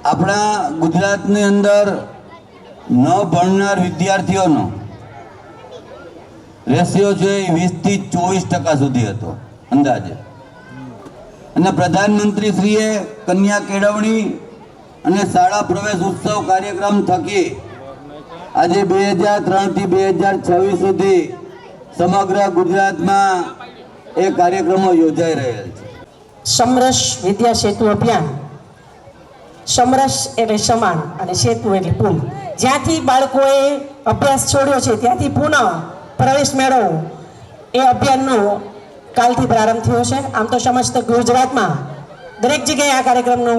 આપણા ગુજરાતની અંદર ન ભણનાર વિદ્યાર્થીઓનો રેશિયો છે એ 20 થી 24% સુધી હતો અંદાજે। અને પ્રધાનમંત્રીશ્રીએ કન્યા કેળવણી અને શાળા પ્રવેશ ઉત્સવ કાર્યક્રમ થકી આજે 2003 થી 2026 સુધી સમગ્ર ગુજરાતમાં એ કાર્યક્રમો યોજાઈ રહેલ છે। સમરસ વિદ્યા સેતુ અભિયાન, સમરસ એટલે સમાન અને સેતુ એટલે પુલ, જ્યાંથી બાળકોએ અભ્યાસ છોડ્યો છે ત્યાંથી પુનઃ પ્રવેશ મેળવવો એ અભિયાનનો કાલથી પ્રારંભ થયો છે। આમ તો સમસ્ત ગુજરાતમાં દરેક જગ્યાએ આ કાર્યક્રમનો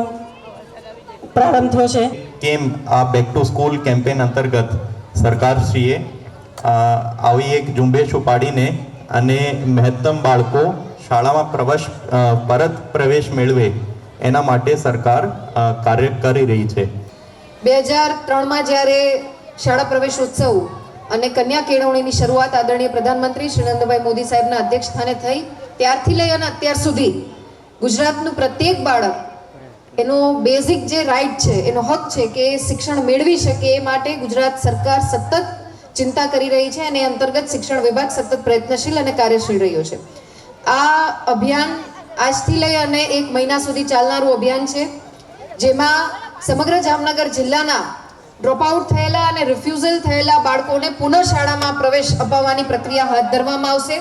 પ્રારંભ થયો છે। કેમ આ બેક ટુ સ્કૂલ કેમ્પેન અંતર્ગત સરકારશ્રીએ આવી એક ઝુંબેશ ઉપાડીને અને મહત્તમ બાળકો શાળામાં પરત પ્રવેશ મેળવે એના માટે સરકાર કાર્ય કરી રહી છે। 2003માં જ્યારે શાળા પ્રવેશ ઉત્સવ અને કન્યા કેળવણીની શરૂઆત આદરણીય પ્રધાનમંત્રી શ્રી નરેન્દ્રભાઈ મોદી સાહેબના અધ્યક્ષસ્થાને થઈ, ત્યારથી લઈ અને અત્યાર સુધી ગુજરાતનું પ્રત્યેક બાળક એનો બેઝિક જે રાઈટ છે, એનો હક છે કે શિક્ષણ મેળવી શકે એ માટે ગુજરાત સરકાર સતત ચિંતા કરી રહી છે અને અંતર્ગત શિક્ષણ વિભાગ સતત પ્રયત્નશીલ અને કાર્યશીલ રહ્યો છે। આ અભિયાન આજથી લઈ અને 1 મહિના સુધી ચાલનારું અભિયાન છે, જેમાં સમગ્ર જામનગર જિલ્લાના ડ્રોપઆઉટ થયેલા અને રિફ્યુઝલ થયેલા બાળકોને પુનઃ શાળામાં પ્રવેશ અપાવવાની પ્રક્રિયા હાથ ધરવામાં આવશે।